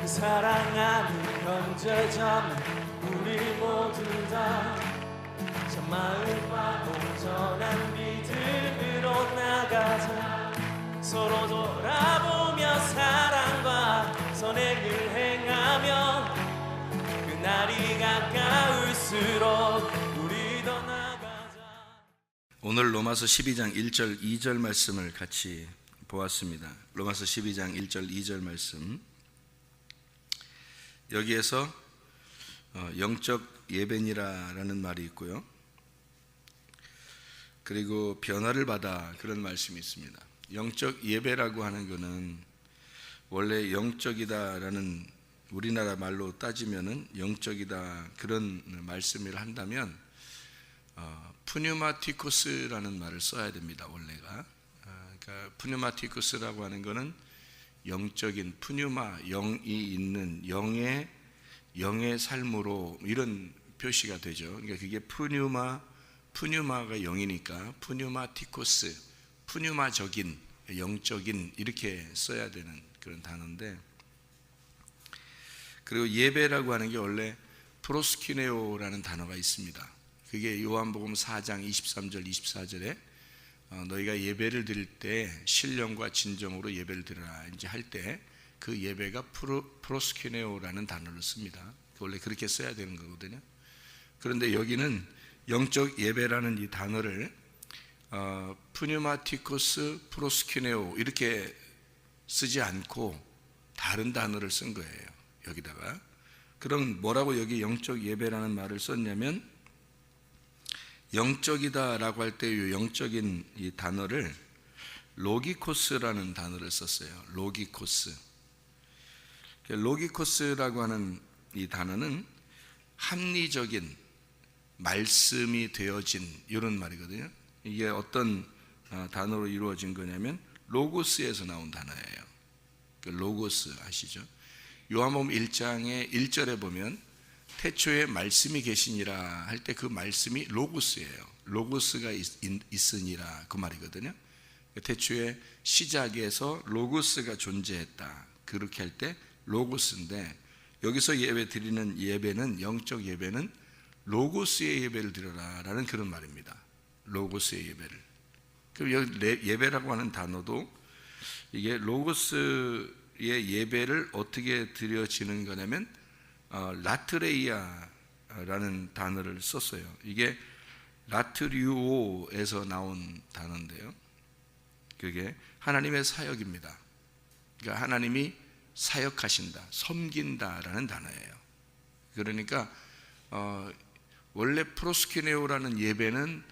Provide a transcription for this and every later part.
그 사랑하는 형제자매 우리 모두 다 참 마음과 온전한 믿음으로 나가자. 서로 돌아보며 사랑과 선행을 행하며 그날이 가까울수록 우리 더 나가자. 오늘 로마서 12장 1절 2절 말씀을 같이 보았습니다. 로마서 12장 1절 2절 말씀, 여기에서 영적 예배니라라는 말이 있고요, 그리고 변화를 받아 그런 말씀이 있습니다. 영적 예배라고 하는 것은 원래 영적이다라는, 우리나라 말로 따지면은 영적이다 그런 말씀을 한다면 푸뉴마티코스라는 말을 써야 됩니다. 원래가 그러니까 푸뉴마티코스라고 하는 것은 영적인, 푸뉴마 영이 있는, 영의 삶으로 이런 표시가 되죠. 그러니까 그게 푸뉴마가 영이니까 푸뉴마티코스, 푸뉴마적인, 영적인 이렇게 써야 되는 그런 단어인데, 그리고 예배라고 하는 게 원래 프로스키네오라는 단어가 있습니다. 그게 요한복음 4장 23절 24절에 너희가 예배를 드릴 때 신령과 진정으로 예배를 드려라 이제 할 때 그 예배가 프로스키네오라는 단어를 씁니다. 원래 그렇게 써야 되는 거거든요. 그런데 여기는 영적 예배라는 이 단어를 푸뉴마티코스 프로스키네오 이렇게 쓰지 않고 다른 단어를 쓴 거예요. 여기다가. 그럼 뭐라고 여기 영적 예배라는 말을 썼냐면, 영적이다라고 할 때 이 영적인 이 단어를 로기코스라는 단어를 썼어요. 로기코스. 로기코스라고 하는 이 단어는 합리적인, 말씀이 되어진 이런 말이거든요. 이게 어떤 단어로 이루어진 거냐면 로고스에서 나온 단어예요. 로고스 아시죠? 요한복음 1장의 1절에 보면 태초에 말씀이 계시니라 할 때 그 말씀이 로고스예요. 로고스가 있으니라 그 말이거든요. 태초에 시작에서 로고스가 존재했다 그렇게 할 때 로고스인데, 여기서 예배 드리는 예배는, 영적 예배는 로고스의 예배를 드려라 라는 그런 말입니다. 로고스의 예배를. 그럼 여기 예배라고 하는 단어도 이게 로고스의 예배를 어떻게 드려지는 거냐면 라트레이아라는 단어를 썼어요. 이게 라트리오에서 나온 단어인데요, 그게 하나님의 사역입니다. 그러니까 하나님이 사역하신다, 섬긴다라는 단어예요. 그러니까 원래 프로스키네오라는 예배는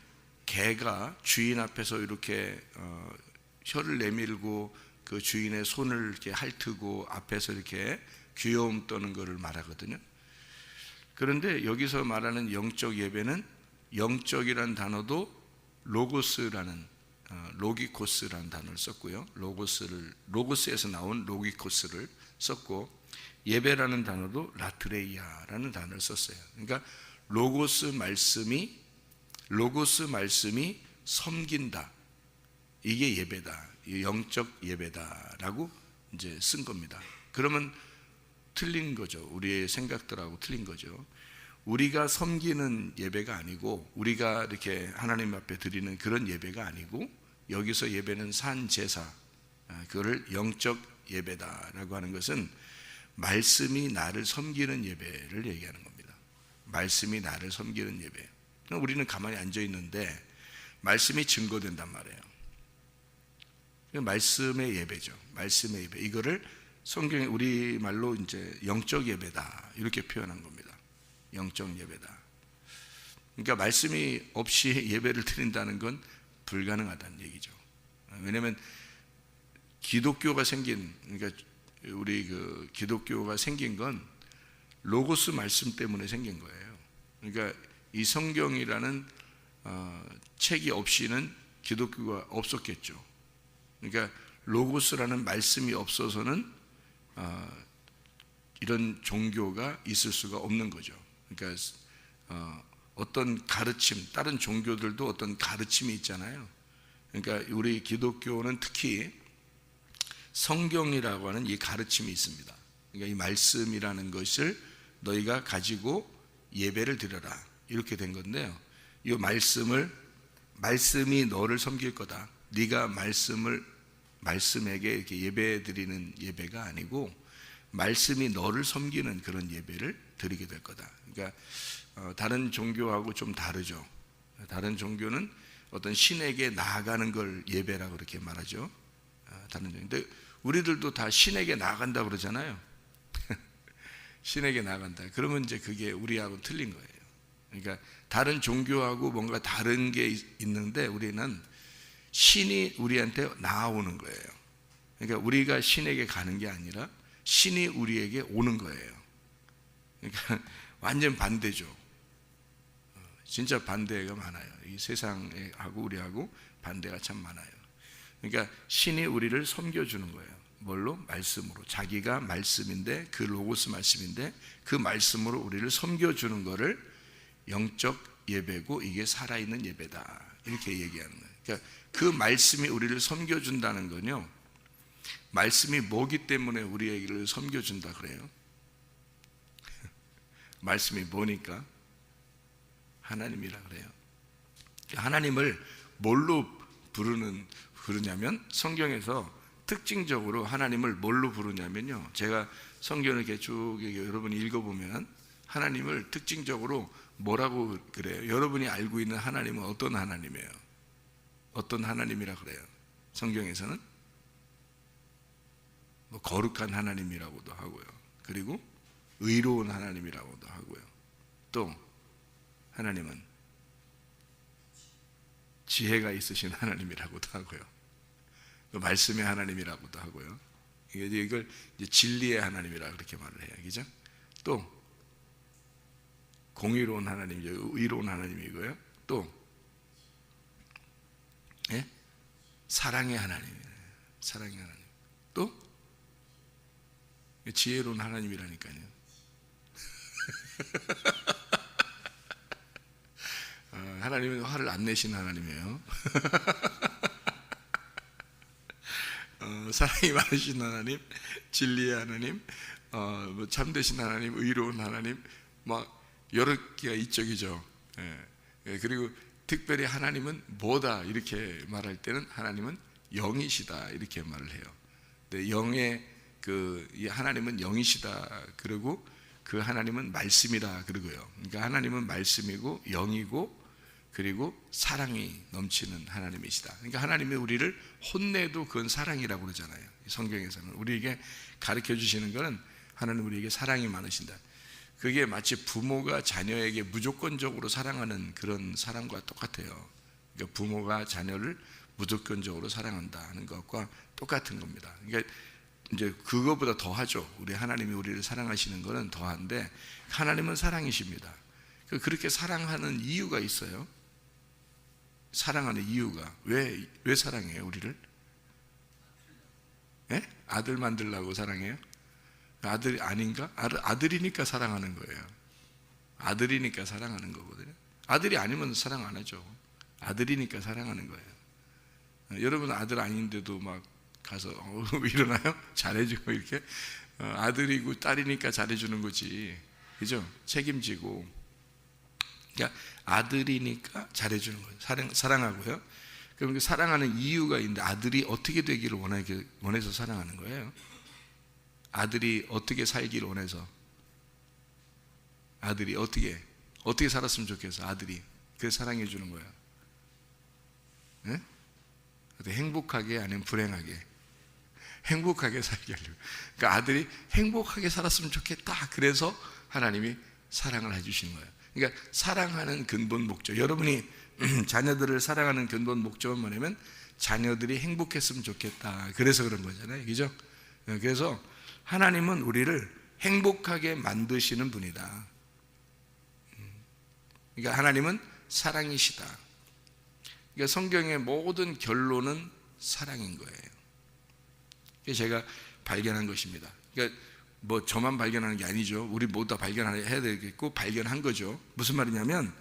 개가 주인 앞에서 이렇게 혀를 내밀고 그 주인의 손을 이렇게 핥고 앞에서 이렇게 귀여움 떠는 것을 말하거든요. 그런데 여기서 말하는 영적 예배는, 영적이라는 단어도 로고스라는 로기코스라는 단어를 썼고요, 로고스에서 나온 로기코스를 썼고, 예배라는 단어도 라트레이아라는 단어를 썼어요. 그러니까 로고스 말씀이 섬긴다, 이게 예배다, 영적 예배다라고 이제 쓴 겁니다. 그러면 틀린 거죠. 우리의 생각들하고 틀린 거죠. 우리가 섬기는 예배가 아니고, 우리가 이렇게 하나님 앞에 드리는 그런 예배가 아니고, 여기서 예배는 산 제사, 그거를 영적 예배다라고 하는 것은 말씀이 나를 섬기는 예배를 얘기하는 겁니다. 말씀이 나를 섬기는 예배. 우리는 가만히 앉아 있는데 말씀이 증거된단 말이에요. 말씀의 예배죠. 말씀의 예배. 이거를 성경에 우리말로 이제 영적 예배다 이렇게 표현한 겁니다. 영적 예배다. 그러니까 말씀이 없이 예배를 드린다는 건 불가능하다는 얘기죠. 왜냐하면 기독교가 생긴, 그러니까 우리 그 기독교가 생긴 건 로고스 말씀 때문에 생긴 거예요. 그러니까 이 성경이라는 책이 없이는 기독교가 없었겠죠. 그러니까 로고스라는 말씀이 없어서는 이런 종교가 있을 수가 없는 거죠. 그러니까 어떤 가르침, 다른 종교들도 어떤 가르침이 있잖아요. 그러니까 우리 기독교는 특히 성경이라고 하는 이 가르침이 있습니다. 그러니까 이 말씀이라는 것을 너희가 가지고 예배를 드려라, 이렇게 된 건데요. 이 말씀이 너를 섬길 거다. 네가 말씀에게 이렇게 예배 드리는 예배가 아니고 말씀이 너를 섬기는 그런 예배를 드리게 될 거다. 그러니까 다른 종교하고 좀 다르죠. 다른 종교는 어떤 신에게 나아가는 걸 예배라고 그렇게 말하죠. 다른 종교. 근데 우리들도 다 신에게 나아간다 그러잖아요. 신에게 나아간다. 그러면 이제 그게 우리하고 틀린 거예요. 그러니까 다른 종교하고 뭔가 다른 게 있는데 우리는 신이 우리한테 나아오는 거예요. 그러니까 우리가 신에게 가는 게 아니라 신이 우리에게 오는 거예요. 그러니까 완전 반대죠. 진짜 반대가 많아요. 이 세상하고 우리하고 반대가 참 많아요. 그러니까 신이 우리를 섬겨주는 거예요. 뭘로? 말씀으로. 자기가 말씀인데, 그 로고스 말씀인데 그 말씀으로 우리를 섬겨주는 거를 영적 예배고, 이게 살아있는 예배다, 이렇게 얘기하는 거예요. 그러니까 그 말씀이 우리를 섬겨준다는 건요, 말씀이 뭐기 때문에 우리에게를 섬겨준다 그래요? 말씀이 뭐니까? 하나님이라 그래요. 하나님을 뭘로 부르냐면, 성경에서 특징적으로 하나님을 뭘로 부르냐면요, 제가 성경을 이렇게 쭉 여러분이 읽어보면 하나님을 특징적으로 뭐라고 그래요? 여러분이 알고 있는 하나님은 어떤 하나님이에요? 어떤 하나님이라 그래요? 성경에서는 뭐 거룩한 하나님이라고도 하고요, 그리고 의로운 하나님이라고도 하고요, 또 하나님은 지혜가 있으신 하나님이라고도 하고요, 또 말씀의 하나님이라고도 하고요. 이걸 이제 진리의 하나님이라 그렇게 말을 해요, 그죠? 또 공의로운 하나님이죠, 의로운 하나님이고요. 또 예? 사랑의 하나님이에요. 사랑의 하나님. 또 지혜로운 하나님이라니까요. 하나님은 화를 안 내시는 하나님이에요. 사랑이 많으신 하나님, 진리의 하나님, 뭐 참되신 하나님, 의로운 하나님, 막 여러 개가 이쪽이죠. 그리고 특별히 하나님은 뭐다 이렇게 말할 때는 하나님은 영이시다 이렇게 말을 해요. 근데 영의 이 하나님은 영이시다 그러고, 그 하나님은 말씀이다 그러고요. 그러니까 하나님은 말씀이고 영이고 그리고 사랑이 넘치는 하나님이시다. 그러니까 하나님이 우리를 혼내도 그건 사랑이라고 그러잖아요. 성경에서는 우리에게 가르쳐 주시는 것은 하나님 우리에게 사랑이 많으신다. 그게 마치 부모가 자녀에게 무조건적으로 사랑하는 그런 사랑과 똑같아요. 그러니까 부모가 자녀를 무조건적으로 사랑한다는 것과 똑같은 겁니다. 그러니까 이제 그거보다 더하죠. 우리 하나님이 우리를 사랑하시는 것은 더한데, 하나님은 사랑이십니다. 그렇게 사랑하는 이유가 있어요. 사랑하는 이유가 왜 사랑해요 우리를? 예? 아들 만들려고 사랑해요? 아들이 아닌가? 아들이니까 사랑하는 거예요. 아들이니까 사랑하는 거거든요. 아들이 아니면 사랑 안 하죠. 아들이니까 사랑하는 거예요. 여러분 아들 아닌데도 막 가서 일어나요? 잘해주고 이렇게. 아들이고 딸이니까 잘해주는 거지, 그죠? 책임지고. 그러니까 아들이니까 잘해주는 거예요. 사랑하고요. 그럼 사랑하는 이유가 있는데, 아들이 어떻게 되기를 원해서 사랑하는 거예요. 아들이 어떻게 살기를 원해서, 아들이 어떻게 살았으면 좋겠어. 아들이 그래서 사랑해 주는 거예요. 네? 행복하게 아니면 불행하게? 행복하게 살게 하려고. 그러니까 아들이 행복하게 살았으면 좋겠다, 그래서 하나님이 사랑을 해주시는 거예요. 그러니까 사랑하는 근본 목적, 여러분이 자녀들을 사랑하는 근본 목적은 뭐냐면 자녀들이 행복했으면 좋겠다, 그래서 그런 거잖아요, 그죠? 그래서 하나님은 우리를 행복하게 만드시는 분이다. 그러니까 하나님은 사랑이시다. 그러니까 성경의 모든 결론은 사랑인 거예요. 그게 제가 발견한 것입니다. 그러니까 뭐 저만 발견하는 게 아니죠. 우리 모두 다 발견해야 되겠고 발견한 거죠. 무슨 말이냐면,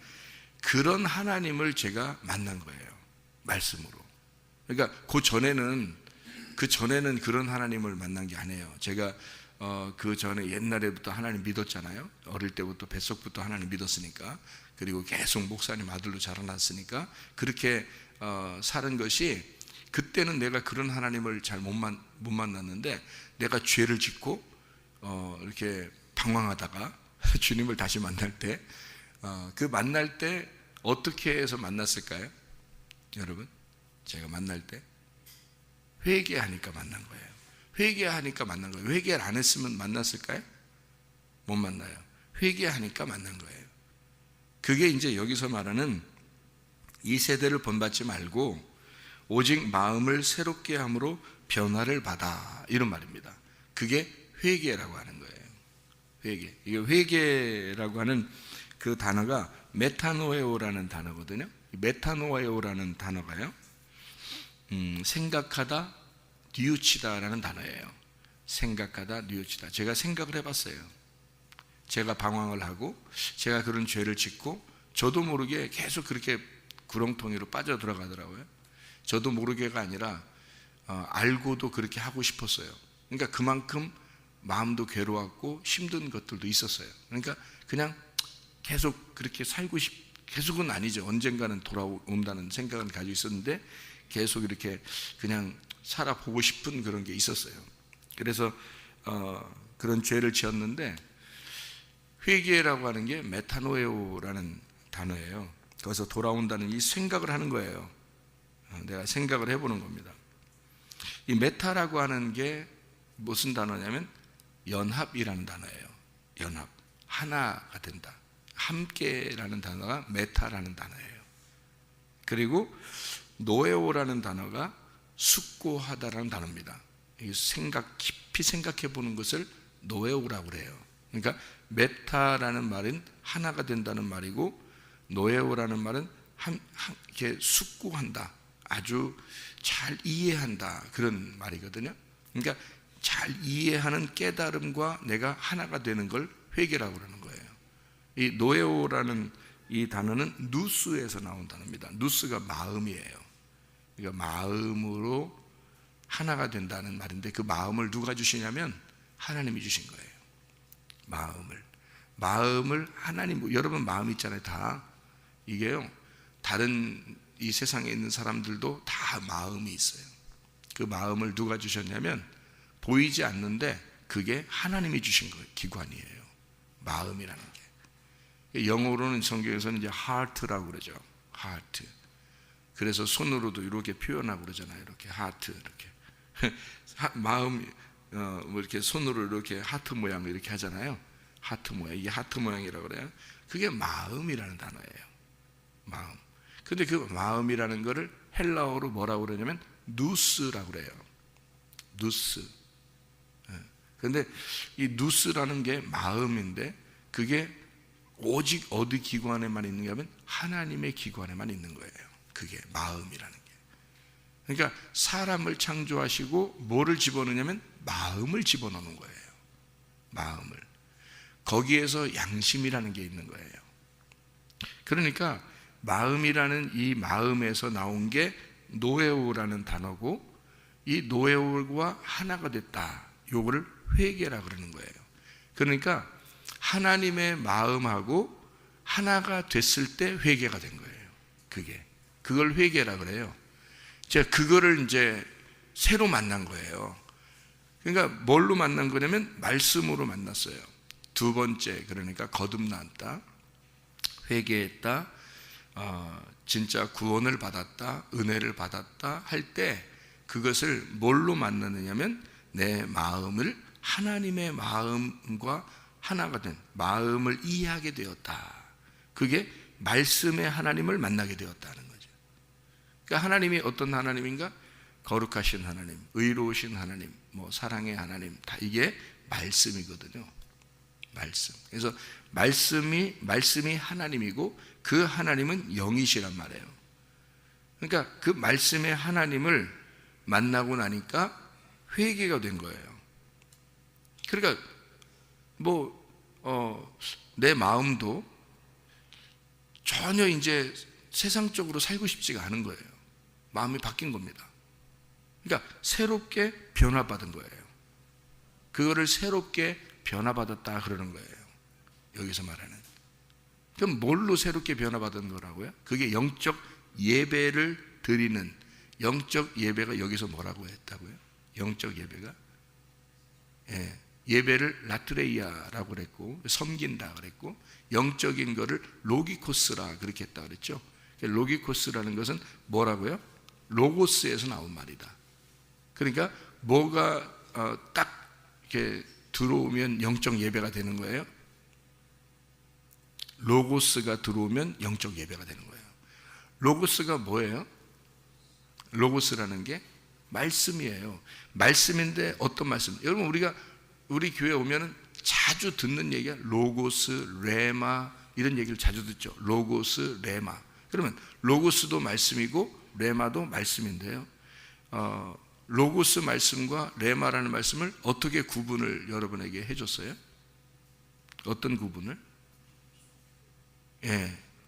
그런 하나님을 제가 만난 거예요, 말씀으로. 그러니까 그 전에는 그런 하나님을 만난 게 아니에요. 제가 그 전에 옛날에부터 하나님 믿었잖아요. 어릴 때부터 뱃속부터 하나님 믿었으니까. 그리고 계속 목사님 아들로 자라났으니까 그렇게 사는 것이, 그때는 내가 그런 하나님을 잘 못 만났는데 내가 죄를 짓고 이렇게 방황하다가 주님을 다시 만날 때, 그 만날 때 어떻게 해서 만났을까요? 여러분, 제가 만날 때 회개하니까 만난 거예요. 회개하니까 만난 거예요. 회개를 안 했으면 만났을까요? 못 만나요. 회개하니까 만난 거예요. 그게 이제 여기서 말하는 이 세대를 본받지 말고 오직 마음을 새롭게 함으로 변화를 받아, 이런 말입니다. 그게 회개라고 하는 거예요. 회개. 이게 회개라고 하는 그 단어가 메타노에오라는 단어거든요. 메타노에오라는 단어가요, 생각하다, 뉘우치다라는 단어예요. 생각하다, 뉘우치다. 제가 생각을 해봤어요. 제가 방황을 하고 제가 그런 죄를 짓고 저도 모르게 계속 그렇게 구렁텅이로 빠져 들어가더라고요. 저도 모르게가 아니라 알고도 그렇게 하고 싶었어요. 그러니까 그만큼 마음도 괴로웠고 힘든 것들도 있었어요. 그러니까 그냥 계속 그렇게 계속은 아니죠. 언젠가는 돌아온다는 생각은 가지고 있었는데 계속 이렇게 그냥 살아보고 싶은 그런 게 있었어요. 그래서 그런 죄를 지었는데, 회개라고 하는 게 메타노에오라는 단어예요. 거기서 돌아온다는 이 생각을 하는 거예요. 내가 생각을 해보는 겁니다. 이 메타라고 하는 게 무슨 단어냐면 연합이라는 단어예요. 연합, 하나가 된다. 함께라는 단어가 메타라는 단어예요. 그리고 노에오라는 단어가 숙고하다라는 단어입니다. 깊이 생각해 보는 것을 노에오라고 그래요. 그러니까 메타라는 말은 하나가 된다는 말이고, 노에오라는 말은 이렇게 숙고한다, 아주 잘 이해한다, 그런 말이거든요. 그러니까 잘 이해하는 깨달음과 내가 하나가 되는 걸 회개라고 그러는 거예요. 이 노에오라는 이 단어는 누스에서 나온 단어입니다. 누스가 마음이에요. 그러니까 마음으로 하나가 된다는 말인데, 그 마음을 누가 주시냐면 하나님이 주신 거예요. 마음을 하나님, 여러분 마음 있잖아요. 다 이게요, 다른 이 세상에 있는 사람들도 다 마음이 있어요. 그 마음을 누가 주셨냐면 보이지 않는데 그게 하나님이 주신 거예요. 기관이에요, 마음이라는 게. 영어로는 성경에서는 이제 heart라고 그러죠. heart. 그래서 손으로도 이렇게 표현하고 그러잖아요. 이렇게 heart, 이렇게 마음, 뭐 이렇게 손으로 이렇게 하트 모양 이렇게 하잖아요. 하트 모양, 이게 하트 모양이라고 그래요. 그게 마음이라는 단어예요. 마음. 근데 그 마음이라는 거를 헬라어로 뭐라고 그러냐면 누스라고 그래요. 누스. 근데 이 누스라는 게 마음인데, 그게 오직 어디 기관에만 있는 게 하면 하나님의 기관에만 있는 거예요. 그게 마음이라는 게. 그러니까 사람을 창조하시고 뭐를 집어넣냐면 마음을 집어넣는 거예요. 마음을. 거기에서 양심이라는 게 있는 거예요. 그러니까 마음이라는 이 마음에서 나온 게 노에오라는 단어고, 이 노에오가 하나가 됐다, 요거를 회개라 그러는 거예요. 그러니까 하나님의 마음하고 하나가 됐을 때 회개가 된 거예요. 그걸 회개라 그래요. 제가 그거를 이제 새로 만난 거예요. 그러니까 뭘로 만난 거냐면 말씀으로 만났어요. 두 번째, 그러니까 거듭났다, 회개했다, 진짜 구원을 받았다, 은혜를 받았다 할 때 그것을 뭘로 만나느냐면 내 마음을 하나님의 마음과 하나가 된 마음을 이해하게 되었다. 그게 말씀의 하나님을 만나게 되었다는 거죠. 그러니까 하나님이 어떤 하나님인가? 거룩하신 하나님, 의로우신 하나님, 뭐 사랑의 하나님, 다 이게 말씀이거든요. 말씀. 그래서 말씀이 하나님이고 그 하나님은 영이시란 말이에요. 그러니까 그 말씀의 하나님을 만나고 나니까 회개가 된 거예요. 그러니까 내 마음도 전혀 이제 세상적으로 살고 싶지가 않은 거예요. 마음이 바뀐 겁니다. 그러니까 새롭게 변화받은 거예요. 그거를 새롭게 변화받았다 그러는 거예요. 여기서 말하는. 그럼 뭘로 새롭게 변화받은 거라고요? 그게 영적 예배를 드리는, 영적 예배가 여기서 뭐라고 했다고요? 영적 예배가 예배를 라트레이아라고 그랬고, 섬긴다 그랬고, 영적인 거를 로기코스라 그렇게 했다 그랬죠. 로기코스라는 것은 뭐라고요? 로고스에서 나온 말이다. 그러니까 뭐가 딱 이렇게 들어오면 영적 예배가 되는 거예요. 로고스가 들어오면 영적 예배가 되는 거예요. 로고스가 뭐예요? 로고스라는 게 말씀이에요. 말씀인데 어떤 말씀? 여러분 우리 교회 오면은 자주 듣는 얘기가 로고스, 레마 이런 얘기를 자주 듣죠. 로고스, 레마. 그러면 로고스도 말씀이고 레마도 말씀인데요. 로고스 말씀과 레마라는 말씀을 어떻게 구분을 여러분에게 해줬어요? 어떤 구분을?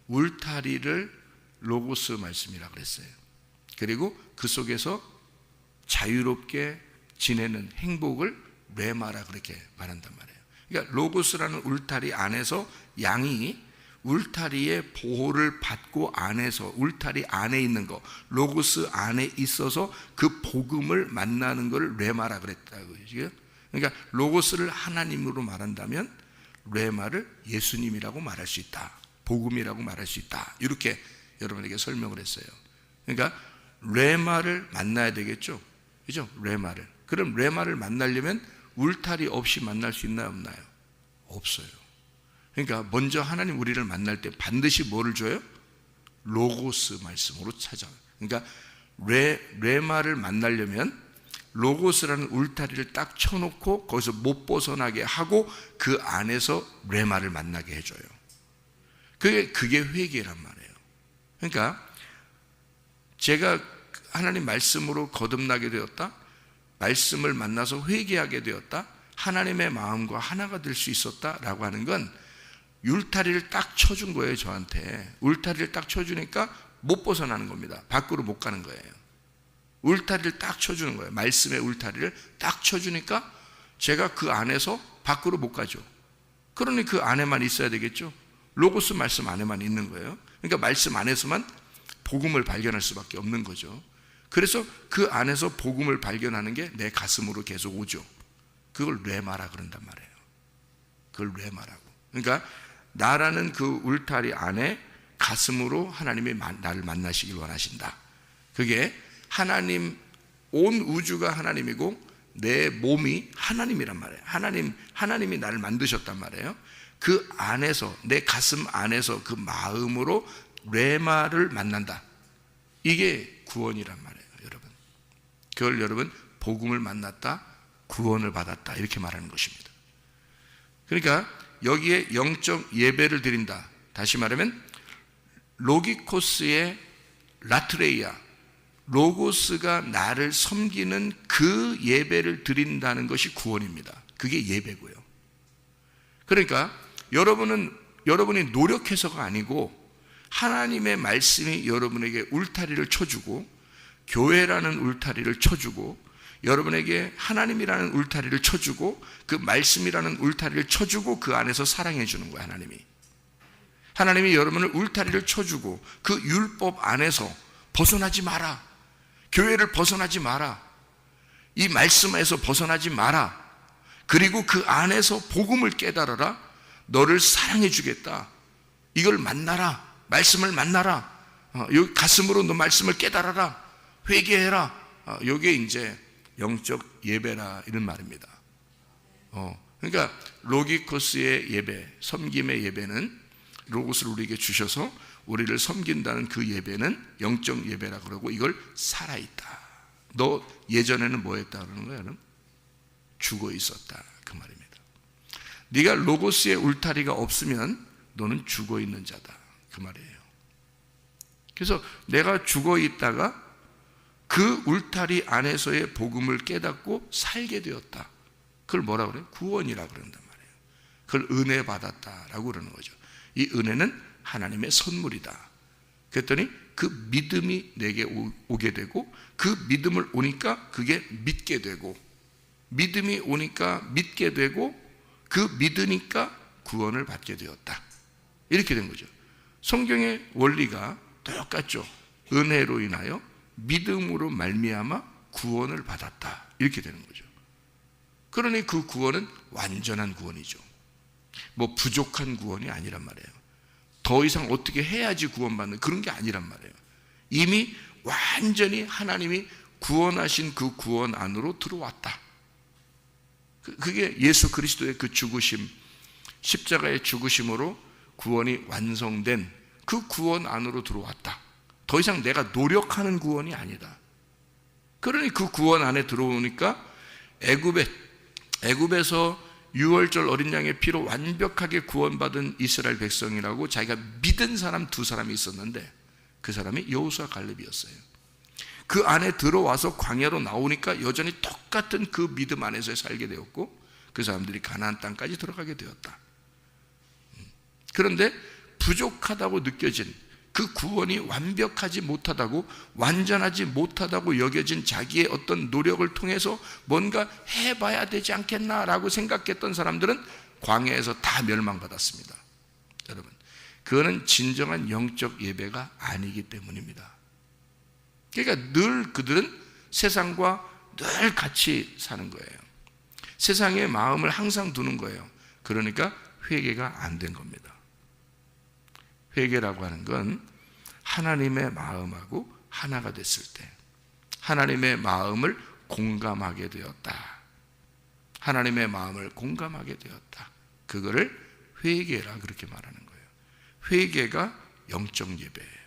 울타리를 로고스 말씀이라고 그랬어요. 그리고 그 속에서 자유롭게 지내는 행복을 레마라 그렇게 말한단 말이에요. 그러니까 로고스라는 울타리 안에서 양이 울타리의 보호를 받고 안에서 울타리 안에 있는 거, 로고스 안에 있어서 그 복음을 만나는 것을 레마라 그랬다고요. 그러니까 로고스를 하나님으로 말한다면 레마를 예수님이라고 말할 수 있다. 복음이라고 말할 수 있다. 이렇게 여러분에게 설명을 했어요. 그러니까 레마를 만나야 되겠죠. 그죠? 레마를. 그럼 레마를 만나려면 울타리 없이 만날 수 있나요? 없나요? 없어요. 그러니까 먼저 하나님 우리를 만날 때 반드시 뭐를 줘요? 로고스 말씀으로 찾아와요. 그러니까 레마를 만나려면 로고스라는 울타리를 딱 쳐놓고 거기서 못 벗어나게 하고 그 안에서 레마를 만나게 해줘요. 그게 회개란 말이에요. 그러니까 제가 하나님 말씀으로 거듭나게 되었다, 말씀을 만나서 회개하게 되었다, 하나님의 마음과 하나가 될 수 있었다라고 하는 건 울타리를 딱 쳐준 거예요. 저한테 울타리를 딱 쳐주니까 못 벗어나는 겁니다. 밖으로 못 가는 거예요. 울타리를 딱 쳐주는 거예요. 말씀의 울타리를 딱 쳐주니까 제가 그 안에서 밖으로 못 가죠. 그러니 그 안에만 있어야 되겠죠. 로고스 말씀 안에만 있는 거예요. 그러니까 말씀 안에서만 복음을 발견할 수밖에 없는 거죠. 그래서 그 안에서 복음을 발견하는 게 내 가슴으로 계속 오죠. 그걸 레마라 그런단 말이에요. 그걸 레마라고. 그러니까 나라는 그 울타리 안에 가슴으로 하나님이 나를 만나시길 원하신다. 그게 하나님, 온 우주가 하나님이고 내 몸이 하나님이란 말이에요. 하나님이 나를 만드셨단 말이에요. 그 안에서, 내 가슴 안에서 그 마음으로 레마를 만난다. 이게 구원이란 말이에요, 여러분. 그걸 여러분 복음을 만났다, 구원을 받았다 이렇게 말하는 것입니다. 그러니까 여기에 영적 예배를 드린다. 다시 말하면 로기코스의 라트레이아, 로고스가 나를 섬기는 그 예배를 드린다는 것이 구원입니다. 그게 예배고요. 그러니까 여러분이 노력해서가 아니고 하나님의 말씀이 여러분에게 울타리를 쳐주고, 교회라는 울타리를 쳐주고, 여러분에게 하나님이라는 울타리를 쳐주고, 그 말씀이라는 울타리를 쳐주고 그 안에서 사랑해 주는 거예요. 하나님이 여러분을 울타리를 쳐주고 그 율법 안에서 벗어나지 마라, 교회를 벗어나지 마라, 이 말씀에서 벗어나지 마라, 그리고 그 안에서 복음을 깨달아라, 너를 사랑해 주겠다, 이걸 만나라, 말씀을 만나라, 여기 가슴으로 너 말씀을 깨달아라, 회개해라. 이게 이제 영적 예배라 이런 말입니다. 그러니까 로기코스의 예배, 섬김의 예배는 로고스를 우리에게 주셔서 우리를 섬긴다는 그 예배는 영적 예배라 그러고, 이걸 살아있다. 너 예전에는 뭐 했다 그러는 거야? 죽어 있었다 그 말입니다. 네가 로고스의 울타리가 없으면 너는 죽어 있는 자다 그 말이에요. 그래서 내가 죽어 있다가 그 울타리 안에서의 복음을 깨닫고 살게 되었다. 그걸 뭐라 그래요? 구원이라 그런단 말이에요. 그걸 은혜 받았다라고 그러는 거죠. 이 은혜는 하나님의 선물이다. 그랬더니 그 믿음이 내게 오게 되고, 그 믿음을 오니까 그게 믿게 되고, 믿음이 오니까 믿게 되고 그 믿으니까 구원을 받게 되었다. 이렇게 된 거죠. 성경의 원리가 똑같죠. 은혜로 인하여 믿음으로 말미암아 구원을 받았다. 이렇게 되는 거죠. 그러니 그 구원은 완전한 구원이죠. 뭐 부족한 구원이 아니란 말이에요. 더 이상 어떻게 해야지 구원받는 그런 게 아니란 말이에요. 이미 완전히 하나님이 구원하신 그 구원 안으로 들어왔다. 그게 예수 그리스도의 그 죽으심, 십자가의 죽으심으로 구원이 완성된 그 구원 안으로 들어왔다. 더 이상 내가 노력하는 구원이 아니다. 그러니 그 구원 안에 들어오니까 애굽에서 유월절 어린 양의 피로 완벽하게 구원받은 이스라엘 백성이라고 자기가 믿은 사람 두 사람이 있었는데 그 사람이 여호수아 갈렙이었어요. 그 안에 들어와서 광야로 나오니까 여전히 똑같은 그 믿음 안에서 살게 되었고 그 사람들이 가나안 땅까지 들어가게 되었다. 그런데 부족하다고 느껴진 그 구원이 완벽하지 못하다고 완전하지 못하다고 여겨진 자기의 어떤 노력을 통해서 뭔가 해봐야 되지 않겠나라고 생각했던 사람들은 광야에서 다 멸망받았습니다. 여러분, 그거는 진정한 영적 예배가 아니기 때문입니다. 그러니까 늘 그들은 세상과 늘 같이 사는 거예요. 세상의 마음을 항상 두는 거예요. 그러니까 회개가 안 된 겁니다. 회개라고 하는 건 하나님의 마음하고 하나가 됐을 때 하나님의 마음을 공감하게 되었다. 하나님의 마음을 공감하게 되었다. 그거를 회개라 그렇게 말하는 거예요. 회개가 영적 예배예요.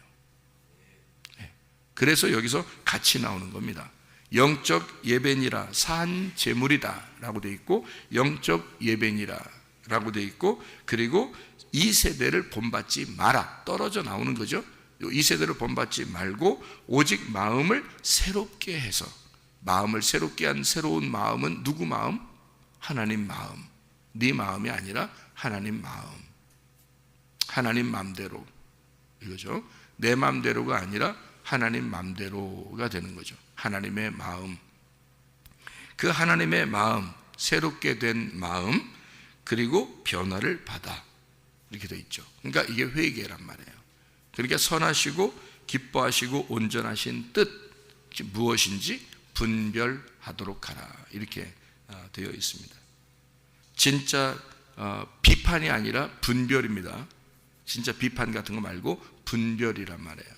그래서 여기서 같이 나오는 겁니다. 영적 예배니라 산 제물이다 라고 되어 있고 영적 예배니라 라고 되어 있고 그리고 이 세대를 본받지 마라 떨어져 나오는 거죠. 이 세대를 본받지 말고 오직 마음을 새롭게 해서 마음을 새롭게 한 새로운 마음은 누구 마음? 하나님 마음. 네 마음이 아니라 하나님 마음. 하나님 마음대로 이거죠. 내 마음대로가 아니라 하나님 마음대로가 되는 거죠. 하나님의 마음. 그 하나님의 마음, 새롭게 된 마음 그리고 변화를 받아 이렇게 되어 있죠. 그러니까 이게 회개란 말이에요. 그러니까 선하시고 기뻐하시고 온전하신 뜻 무엇인지 분별하도록 하라 이렇게 되어 있습니다. 진짜 비판이 아니라 분별입니다. 진짜 비판 같은 거 말고 분별이란 말이에요.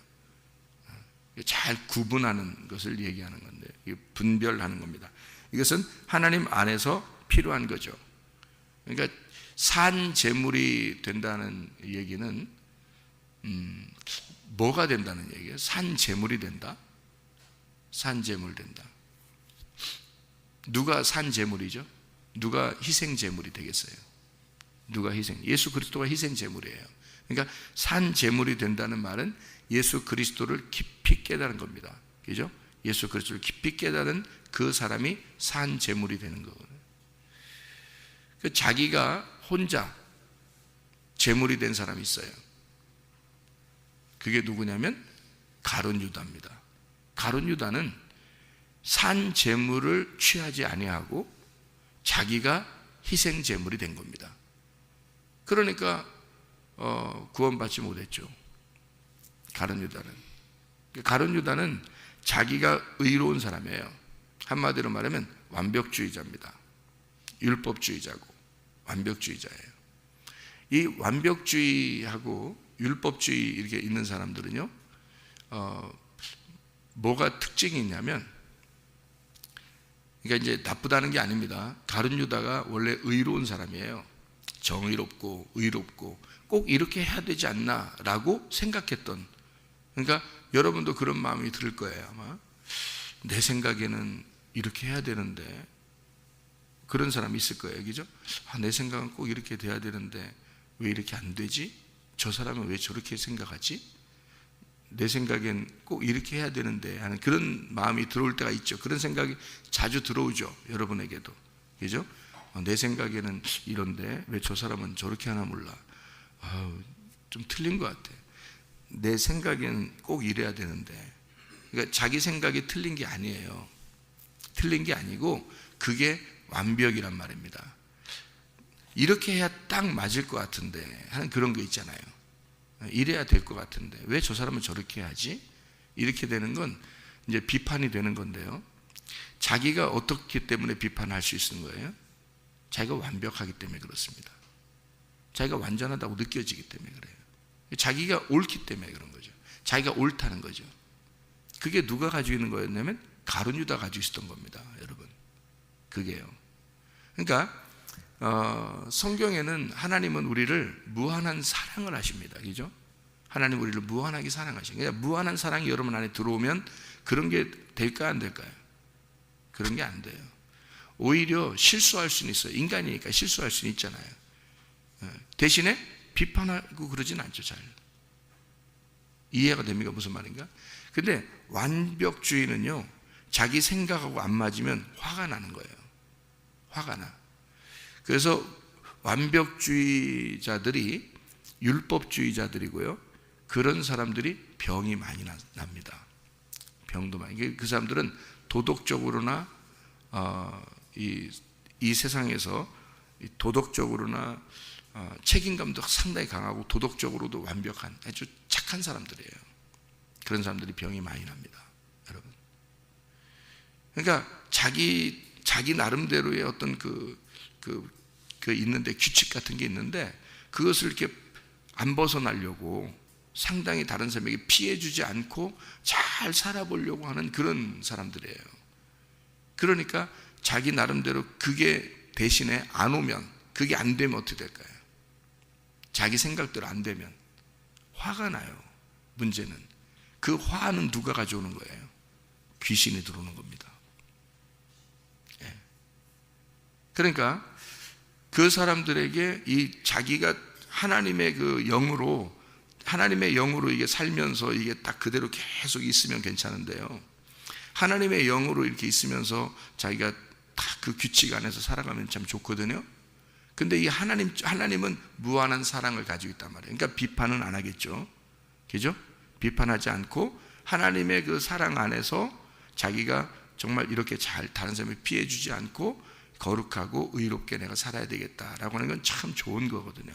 잘 구분하는 것을 얘기하는 건데 분별하는 겁니다. 이것은 하나님 안에서 필요한 거죠. 그러니까 산 제물이 된다는 얘기는 뭐가 된다는 얘기예요? 산 제물이 된다? 산 제물 된다. 누가 산 제물이죠? 누가 희생 제물이 되겠어요? 누가 희생? 예수 그리스도가 희생 제물이에요. 그러니까 산 제물이 된다는 말은 예수 그리스도를 깊이 깨달은 겁니다. 그죠? 예수 그리스도를 깊이 깨달은 그 사람이 산 제물이 되는 거거든요. 자기가 혼자 제물이 된 사람이 있어요. 그게 누구냐면 가룟 유다입니다. 가룟 유다는 산 제물을 취하지 아니하고 자기가 희생 제물이 된 겁니다. 그러니까 구원받지 못했죠. 가룟 유다는 자기가 의로운 사람이에요. 한마디로 말하면 완벽주의자입니다. 율법주의자고 완벽주의자예요. 이 완벽주의하고 율법주의 이렇게 있는 사람들은요, 뭐가 특징이 있냐면, 그러니까 이제 나쁘다는 게 아닙니다. 가룟 유다가 원래 의로운 사람이에요. 정의롭고 의롭고 꼭 이렇게 해야 되지 않나라고 생각했던. 그러니까 여러분도 그런 마음이 들 거예요. 아마 내 생각에는 이렇게 해야 되는데 그런 사람이 있을 거예요. 그죠? 내 생각은 꼭 이렇게 돼야 되는데 왜 이렇게 안 되지? 저 사람은 왜 저렇게 생각하지? 내 생각엔 꼭 이렇게 해야 되는데 하는 그런 마음이 들어올 때가 있죠. 그런 생각이 자주 들어오죠. 여러분에게도. 그죠? 내 생각에는 이런데 왜 저 사람은 저렇게 하나 몰라. 좀 틀린 것 같아. 내 생각엔 꼭 이래야 되는데. 그러니까 자기 생각이 틀린 게 아니에요. 틀린 게 아니고 그게 완벽이란 말입니다. 이렇게 해야 딱 맞을 것 같은데 하는 그런 거 있잖아요. 이래야 될 것 같은데 왜 저 사람은 저렇게 하지? 이렇게 되는 건 이제 비판이 되는 건데요. 자기가 어떻기 때문에 비판할 수 있는 거예요? 자기가 완벽하기 때문에 그렇습니다. 자기가 완전하다고 느껴지기 때문에 그래요. 자기가 옳기 때문에 그런 거죠. 자기가 옳다는 거죠. 그게 누가 가지고 있는 거였냐면 가룟 유다 가지고 있었던 겁니다, 여러분. 그게요. 그러니까 성경에는 하나님은 우리를 무한한 사랑을 하십니다. 그죠? 하나님 우리를 무한하게 사랑하십니다. 그러니까 무한한 사랑이 여러분 안에 들어오면 그런 게 될까요, 안 될까요? 그런 게 안 돼요. 오히려 실수할 수는 있어요. 인간이니까 실수할 수는 있잖아요. 대신에 비판하고 그러진 않죠, 잘. 이해가 됩니까? 무슨 말인가? 근데 완벽주의는요, 자기 생각하고 안 맞으면 화가 나는 거예요. 화가 나. 그래서 완벽주의자들이 율법주의자들이고요, 그런 사람들이 병이 많이 납니다. 병도 많이. 그 사람들은 도덕적으로나 이 세상에서 도덕적으로나 책임감도 상당히 강하고 도덕적으로도 완벽한 아주 착한 사람들이에요. 그런 사람들이 병이 많이 납니다, 여러분. 그러니까 자기 나름대로의 어떤 그 있는데 규칙 같은 게 있는데 그것을 이렇게 안 벗어나려고 상당히 다른 사람에게 피해주지 않고 잘 살아보려고 하는 그런 사람들이에요. 그러니까 자기 나름대로 그게 대신에 안 오면, 그게 안 되면 어떻게 될까요? 자기 생각대로 안 되면 화가 나요. 문제는 그 화는 누가 가져오는 거예요? 귀신이 들어오는 겁니다. 예. 그러니까 그 사람들에게 이 자기가 하나님의 영으로 이게 살면서 이게 딱 그대로 계속 있으면 괜찮은데요. 하나님의 영으로 이렇게 있으면서 자기가 딱 그 규칙 안에서 살아가면 참 좋거든요. 근데 이 하나님은 무한한 사랑을 가지고 있단 말이에요. 그러니까 비판은 안 하겠죠. 그죠? 비판하지 않고 하나님의 그 사랑 안에서 자기가 정말 이렇게 잘 다른 사람을 피해 주지 않고 거룩하고 의롭게 내가 살아야 되겠다라고 하는 건 참 좋은 거거든요.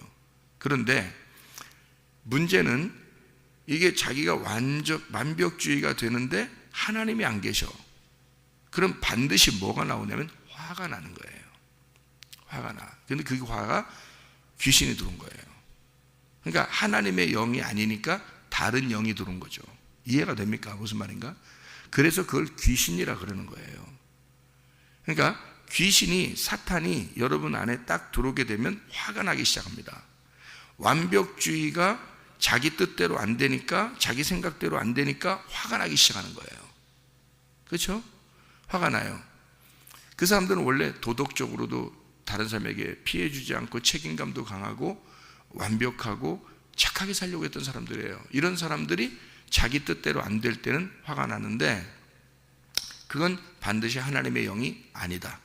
그런데 문제는 이게 자기가 완벽주의가 되는데 하나님이 안 계셔. 그럼 반드시 뭐가 나오냐면 화가 나는 거예요. 화가 나. 근데 그 화가 귀신이 들어온 거예요. 그러니까 하나님의 영이 아니니까 다른 영이 들어온 거죠. 이해가 됩니까? 무슨 말인가? 그래서 그걸 귀신이라 그러는 거예요. 그러니까 귀신이, 사탄이 여러분 안에 딱 들어오게 되면 화가 나기 시작합니다. 완벽주의가 자기 뜻대로 안 되니까, 자기 생각대로 안 되니까 화가 나기 시작하는 거예요. 그렇죠? 화가 나요. 그 사람들은 원래 도덕적으로도 다른 사람에게 피해 주지 않고 책임감도 강하고 완벽하고 착하게 살려고 했던 사람들이에요. 이런 사람들이 자기 뜻대로 안 될 때는 화가 나는데 그건 반드시 하나님의 영이 아니다.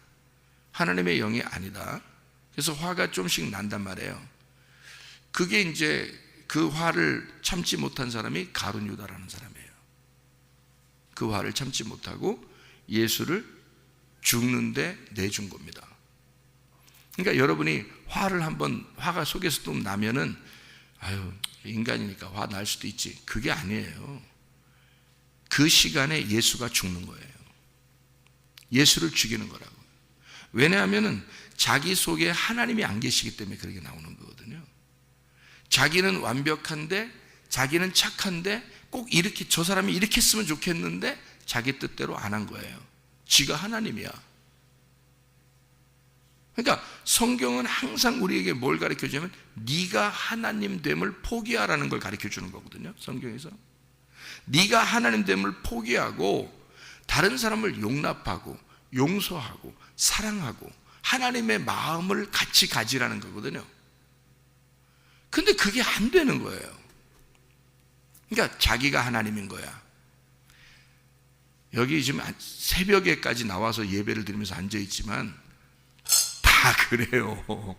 하나님의 영이 아니다. 그래서 화가 좀씩 난단 말이에요. 그게 이제 그 화를 참지 못한 사람이 가룟 유다라는 사람이에요. 그 화를 참지 못하고 예수를 죽는데 내준 겁니다. 그러니까 여러분이 화가 속에서 좀 나면은 아유, 인간이니까 화 날 수도 있지. 그게 아니에요. 그 시간에 예수가 죽는 거예요. 예수를 죽이는 거라고. 왜냐하면은 자기 속에 하나님이 안 계시기 때문에 그렇게 나오는 거거든요. 자기는 완벽한데, 자기는 착한데, 꼭 이렇게, 저 사람이 이렇게 했으면 좋겠는데 자기 뜻대로 안 한 거예요. 지가 하나님이야. 그러니까 성경은 항상 우리에게 뭘 가르쳐 주냐면 네가 하나님 됨을 포기하라는 걸 가르쳐 주는 거거든요. 성경에서 네가 하나님 됨을 포기하고 다른 사람을 용납하고 용서하고 사랑하고 하나님의 마음을 같이 가지라는 거거든요. 근데 그게 안 되는 거예요. 그러니까 자기가 하나님인 거야. 여기 지금 새벽에까지 나와서 예배를 드리면서 앉아있지만 다 그래요.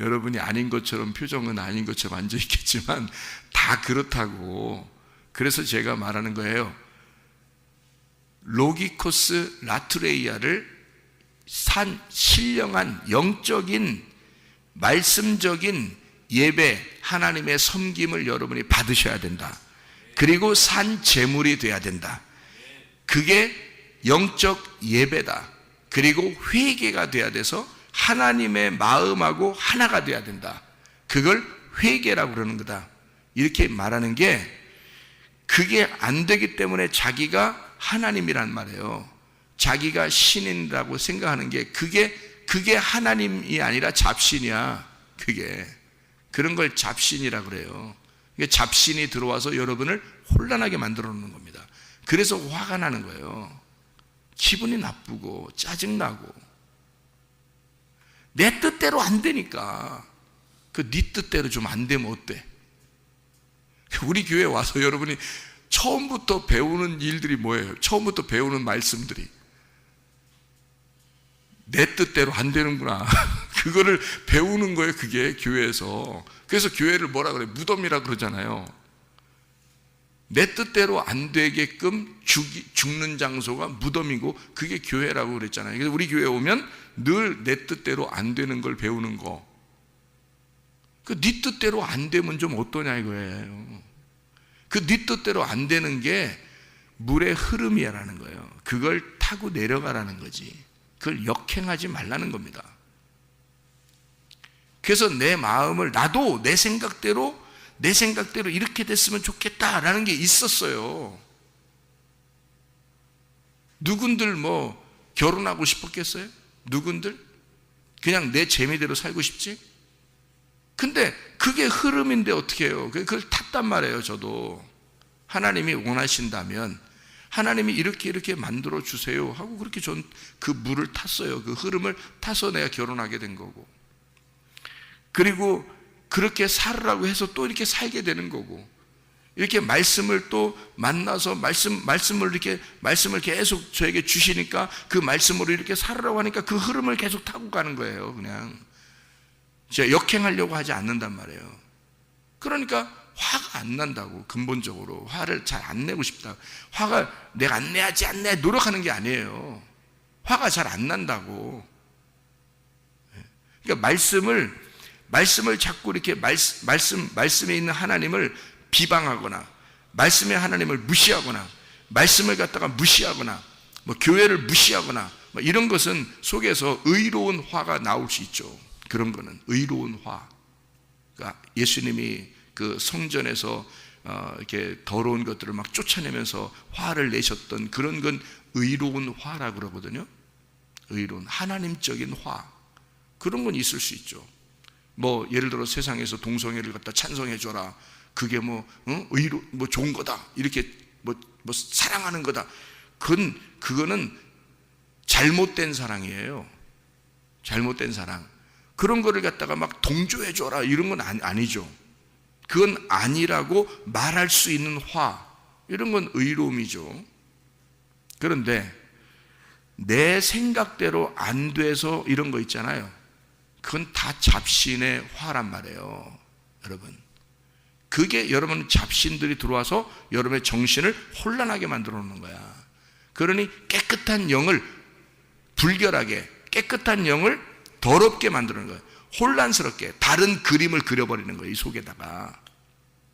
여러분이 아닌 것처럼, 표정은 아닌 것처럼 앉아있겠지만 다 그렇다고. 그래서 제가 말하는 거예요. 로기코스 라트레이아를 신령한 영적인 말씀적인 예배, 하나님의 섬김을 여러분이 받으셔야 된다. 그리고 산 제물이 돼야 된다. 그게 영적 예배다. 그리고 회개가 돼야 돼서 하나님의 마음하고 하나가 돼야 된다. 그걸 회개라고 그러는 거다. 이렇게 말하는 게, 그게 안 되기 때문에 자기가 하나님이란 말이에요. 자기가 신인이라고 생각하는 게, 그게 하나님이 아니라 잡신이야. 그런 걸 잡신이라 그래요. 잡신이 들어와서 여러분을 혼란하게 만들어 놓는 겁니다. 그래서 화가 나는 거예요. 기분이 나쁘고 짜증나고. 내 뜻대로 안 되니까. 네 뜻대로 좀 안 되면 어때? 우리 교회 와서 여러분이 처음부터 배우는 일들이 뭐예요? 처음부터 배우는 말씀들이 내 뜻대로 안 되는구나. 그거를 배우는 거예요. 그게 교회에서. 그래서 교회를 뭐라 그래? 무덤이라 그러잖아요. 내 뜻대로 안 되게끔 죽는 장소가 무덤이고, 그게 교회라고 그랬잖아요. 그래서 우리 교회 오면 늘 내 뜻대로 안 되는 걸 배우는 거. 네 뜻대로 안 되면 좀 어떠냐 이거예요. 네 뜻대로 안 되는 게 물의 흐름이라는 거예요. 그걸 타고 내려가라는 거지. 그걸 역행하지 말라는 겁니다. 그래서 내 마음을, 나도 내 생각대로 이렇게 됐으면 좋겠다라는 게 있었어요. 누군들 뭐 결혼하고 싶었겠어요? 누군들? 그냥 내 재미대로 살고 싶지? 근데 그게 흐름인데 어떻게 해요? 그걸 탔단 말이에요. 저도 하나님이 원하신다면 하나님이 이렇게 만들어 주세요 하고, 그렇게 전 그 물을 탔어요. 그 흐름을 타서 내가 결혼하게 된 거고, 그리고 그렇게 살으라고 해서 또 이렇게 살게 되는 거고, 이렇게 말씀을 또 만나서 말씀을 계속 저에게 주시니까 그 말씀으로 이렇게 살으라고 하니까 그 흐름을 계속 타고 가는 거예요. 그냥 제가 역행하려고 하지 않는단 말이에요. 그러니까 화가 안 난다고. 근본적으로 화를 잘 안 내고 싶다. 화가 내가 안 내야지 노력하는 게 아니에요. 화가 잘 안 난다고. 그러니까 말씀을 자꾸 이렇게 말씀에 있는 하나님을 비방하거나, 말씀의 하나님을 무시하거나, 말씀을 갖다가 무시하거나, 뭐 교회를 무시하거나, 뭐 이런 것은 속에서 의로운 화가 나올 수 있죠. 그런 거는 의로운 화. 그러니까 예수님이 그 성전에서 이렇게 더러운 것들을 막 쫓아내면서 화를 내셨던 그런 건 의로운 화라고 그러거든요. 의로운 하나님적인 화. 그런 건 있을 수 있죠. 뭐 예를 들어 세상에서 동성애를 갖다 찬성해 줘라. 그게 뭐 좋은 거다. 이렇게 뭐 사랑하는 거다. 그거는 잘못된 사랑이에요. 잘못된 사랑. 그런 거를 갖다가 막 동조해 줘라 이런 건 아니죠. 그건 아니라고 말할 수 있는 화, 이런 건 의로움이죠. 그런데 내 생각대로 안 돼서 이런 거 있잖아요. 그건 다 잡신의 화란 말이에요. 여러분, 그게 여러분 잡신들이 들어와서 여러분의 정신을 혼란하게 만들어 놓는 거야. 그러니 깨끗한 영을 불결하게, 깨끗한 영을 더럽게 만드는 거예요. 혼란스럽게 다른 그림을 그려버리는 거예요. 이 속에다가.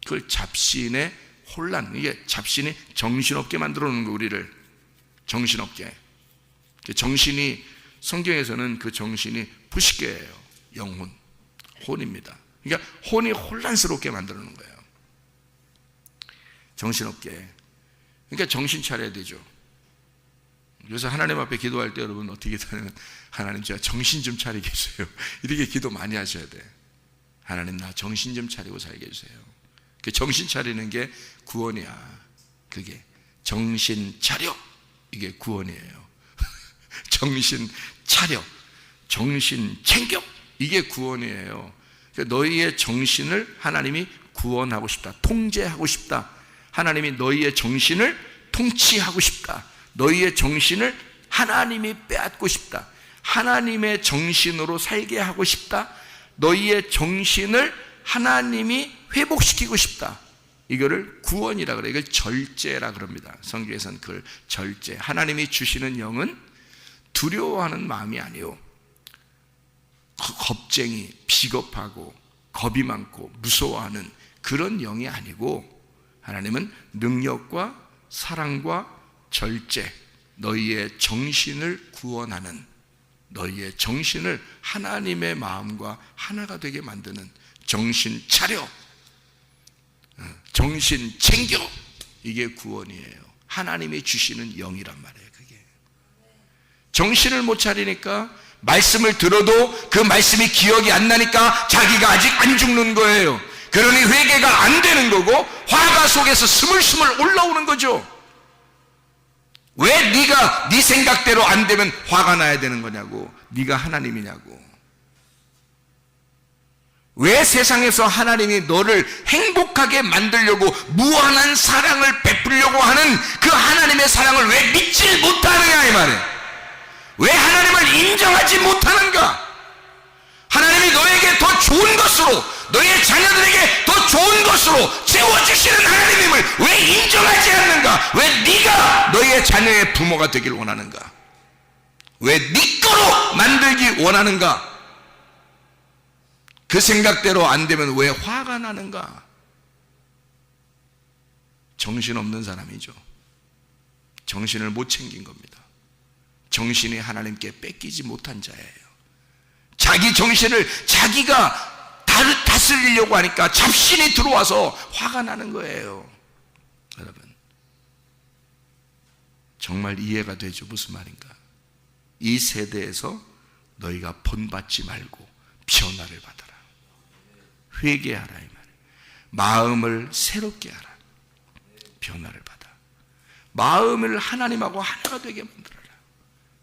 그걸 잡신의 혼란, 이게 잡신이 정신없게 만들어 놓는 거예요. 우리를 정신없게. 정신이, 성경에서는 그 정신이 부식계예요. 영혼, 혼입니다. 그러니까 혼이 혼란스럽게 만들어 놓는 거예요. 정신없게. 그러니까 정신 차려야 되죠. 그래서 하나님 앞에 기도할 때 여러분 어떻게 기도하냐면, 하나님 제가 정신 좀 차리게 해주세요. 이렇게 기도 많이 하셔야 돼. 하나님 나 정신 좀 차리고 살게 해주세요. 그 정신 차리는 게 구원이야. 그게 정신 차려, 이게 구원이에요. 정신 차려, 정신 챙겨, 이게 구원이에요. 그러니까 너희의 정신을 하나님이 구원하고 싶다, 통제하고 싶다. 하나님이 너희의 정신을 통치하고 싶다. 너희의 정신을 하나님이 빼앗고 싶다. 하나님의 정신으로 살게 하고 싶다. 너희의 정신을 하나님이 회복시키고 싶다. 이거를 구원이라 그래요. 이걸 절제라 그럽니다. 성경에서는 그걸 절제. 하나님이 주시는 영은 두려워하는 마음이 아니요, 겁쟁이, 비겁하고 겁이 많고 무서워하는 그런 영이 아니고, 하나님은 능력과 사랑과 절제, 너희의 정신을 구원하는, 너희의 정신을 하나님의 마음과 하나가 되게 만드는, 정신 차려, 정신 챙겨, 이게 구원이에요. 하나님이 주시는 영이란 말이에요. 그게 정신을 못 차리니까 말씀을 들어도 그 말씀이 기억이 안 나니까 자기가 아직 안 죽는 거예요. 그러니 회개가 안 되는 거고 화가 속에서 스물스물 올라오는 거죠. 왜 네가 네 생각대로 안 되면 화가 나야 되는 거냐고. 네가 하나님이냐고. 왜 세상에서 하나님이 너를 행복하게 만들려고 무한한 사랑을 베풀려고 하는 그 하나님의 사랑을 왜 믿지 못하느냐 이 말이에요. 왜 하나님을 인정하지 못하는가? 하나님이 너에게 더 좋은 것으로, 너의 자녀들에게 더 좋은 것으로 채워주시는 하나님임을 왜 인정하지 않는가? 왜 네가 너의 자녀의 부모가 되길 원하는가? 왜 네 거로 만들기 원하는가? 그 생각대로 안 되면 왜 화가 나는가? 정신없는 사람이죠. 정신을 못 챙긴 겁니다. 정신이 하나님께 뺏기지 못한 자예요. 자기 정신을 자기가 다스리려고 하니까 잡신이 들어와서 화가 나는 거예요. 여러분, 정말 이해가 되죠? 무슨 말인가? 이 세대에서 너희가 본받지 말고 변화를 받아라. 회개하라 이 말이에요. 마음을 새롭게 하라. 변화를 받아. 마음을 하나님하고 하나가 되게 만들어라.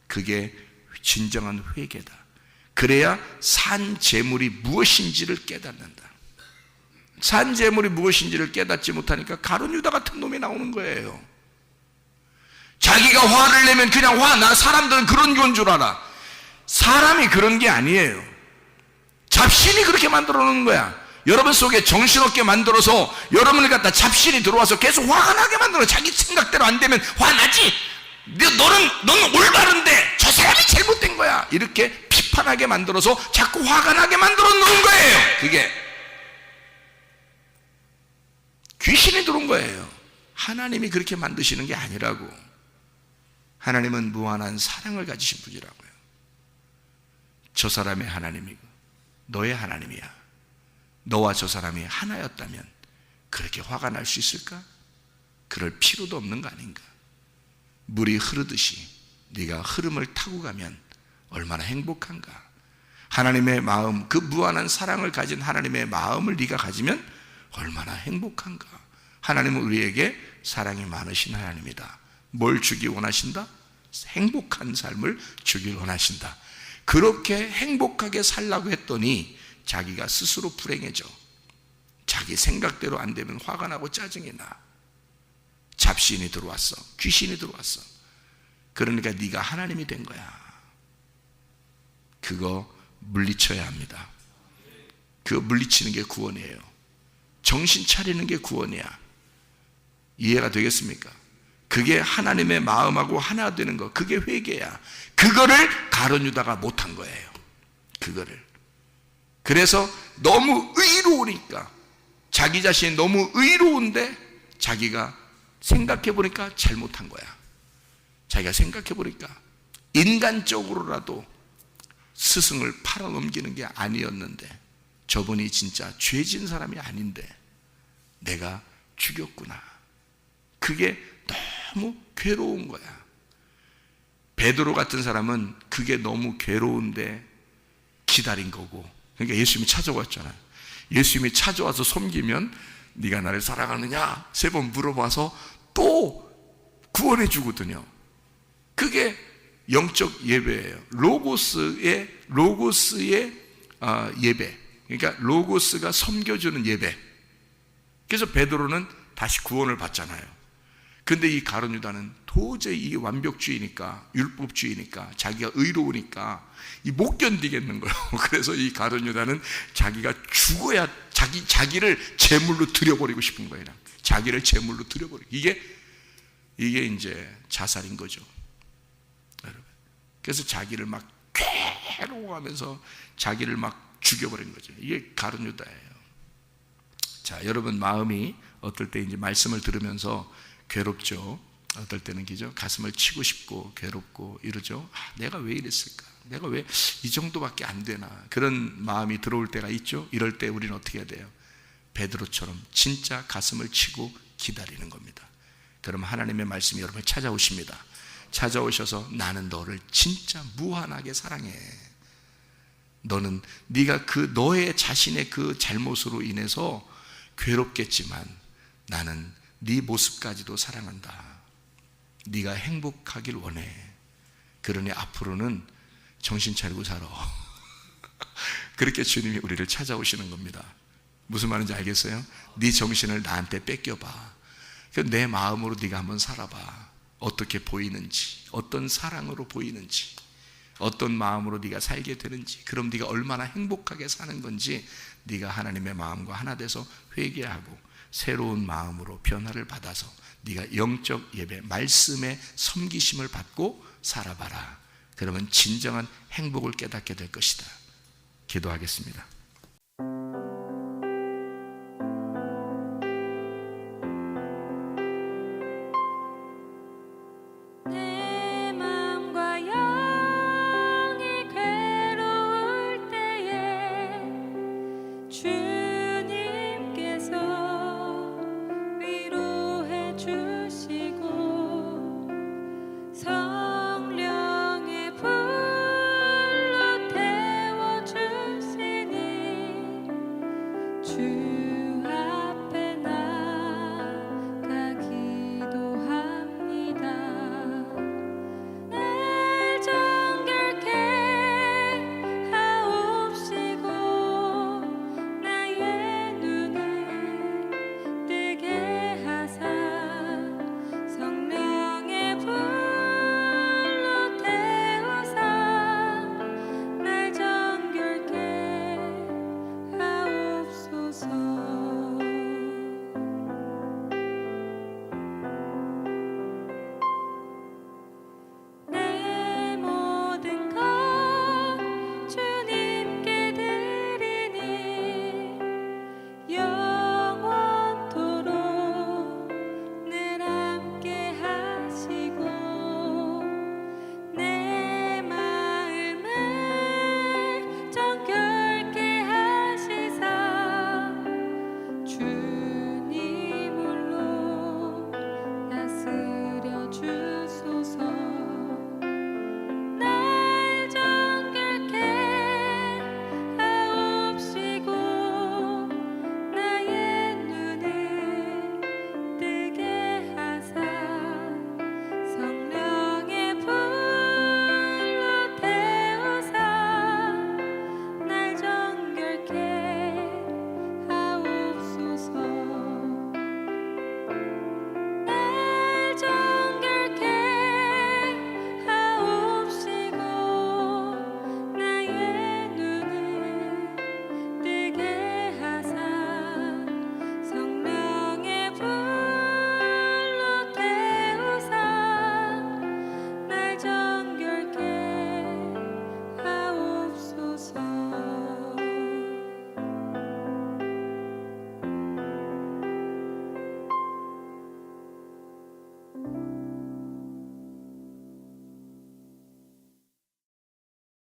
그게 진정한 회개다. 그래야 산 재물이 무엇인지를 깨닫는다. 산 재물이 무엇인지를 깨닫지 못하니까 가룟 유다 같은 놈이 나오는 거예요. 자기가 화를 내면 그냥 나 사람들은 그런 건 줄 알아. 사람이 그런 게 아니에요. 잡신이 그렇게 만들어 놓는 거야. 여러분 속에 정신없게 만들어서 여러분을 갖다 잡신이 들어와서 계속 화가 나게 만들어. 자기 생각대로 안 되면 화나지. 너는 올바른데 저 사람이 잘못된 거야. 이렇게 비판하게 만들어서 자꾸 화가 나게 만들어 놓은 거예요. 그게 귀신이 들어온 거예요. 하나님이 그렇게 만드시는 게 아니라고. 하나님은 무한한 사랑을 가지신 분이라고요. 저 사람의 하나님이고 너의 하나님이야. 너와 저 사람이 하나였다면 그렇게 화가 날 수 있을까? 그럴 필요도 없는 거 아닌가? 물이 흐르듯이 네가 흐름을 타고 가면 얼마나 행복한가? 하나님의 마음, 그 무한한 사랑을 가진 하나님의 마음을 네가 가지면 얼마나 행복한가? 하나님은 우리에게 사랑이 많으신 하나님이다. 뭘 주기 원하신다? 행복한 삶을 주길 원하신다. 그렇게 행복하게 살라고 했더니 자기가 스스로 불행해져. 자기 생각대로 안 되면 화가 나고 짜증이 나. 잡신이 들어왔어. 귀신이 들어왔어. 그러니까 네가 하나님이 된 거야. 그거 물리쳐야 합니다. 그거 물리치는 게 구원이에요. 정신 차리는 게 구원이야. 이해가 되겠습니까? 그게 하나님의 마음하고 하나 되는 거, 그게 회개야. 그거를 가룟 유다가 못한 거예요. 그거를. 그래서 너무 의로우니까, 자기 자신이 너무 의로운데 자기가 생각해 보니까 잘못한 거야. 자기가 생각해 보니까 인간적으로라도 스승을 팔아넘기는 게 아니었는데 저분이 진짜 죄진 사람이 아닌데 내가 죽였구나. 그게 너무 괴로운 거야. 베드로 같은 사람은 그게 너무 괴로운데 기다린 거고. 그러니까 예수님이 찾아왔잖아요. 예수님이 찾아와서 섬기면 네가 나를 사랑하느냐 3번 물어봐서 또 구원해 주거든요. 그게 영적 예배예요. 로고스의 예배. 그러니까 로고스가 섬겨주는 예배. 그래서 베드로는 다시 구원을 받잖아요. 근데 이 가룟 유다는 도저히 이게 완벽주의니까, 율법주의니까, 자기가 의로우니까 이 못 견디겠는 거예요. 그래서 이 가룟 유다는 자기가 죽어야 자기를 제물로 드려버리고 싶은 거예요. 자기를 제물로 드려버리고. 이게 이제 자살인 거죠. 여러분. 그래서 자기를 막 괴로워하면서 자기를 막 죽여버린 거죠. 이게 가룟 유다예요. 자, 여러분 마음이 어떨 때 이제 말씀을 들으면서 괴롭죠. 어떨 때는 기죠. 가슴을 치고 싶고 괴롭고 이러죠. 내가 왜 이랬을까? 내가 왜 이 정도밖에 안 되나? 그런 마음이 들어올 때가 있죠. 이럴 때 우리는 어떻게 해야 돼요? 베드로처럼 진짜 가슴을 치고 기다리는 겁니다. 그러면 하나님의 말씀이 여러분을 찾아오십니다. 찾아오셔서 나는 너를 진짜 무한하게 사랑해. 너는 네가 그 너의 자신의 그 잘못으로 인해서 괴롭겠지만 나는 네 모습까지도 사랑한다. 네가 행복하길 원해. 그러니 앞으로는 정신 차리고 살아. 그렇게 주님이 우리를 찾아오시는 겁니다. 무슨 말인지 알겠어요? 네 정신을 나한테 뺏겨봐. 내 마음으로 네가 한번 살아봐. 어떻게 보이는지, 어떤 사랑으로 보이는지, 어떤 마음으로 네가 살게 되는지, 그럼 네가 얼마나 행복하게 사는 건지 네가 하나님의 마음과 하나 돼서 회개하고 새로운 마음으로 변화를 받아서 네가 영적 예배, 말씀의 섬기심을 받고 살아봐라. 그러면 진정한 행복을 깨닫게 될 것이다. 기도하겠습니다. 내 맘과 영이 괴로울 때에 주님께서 위로해 주시고 성령의 불로 태워 주시니 주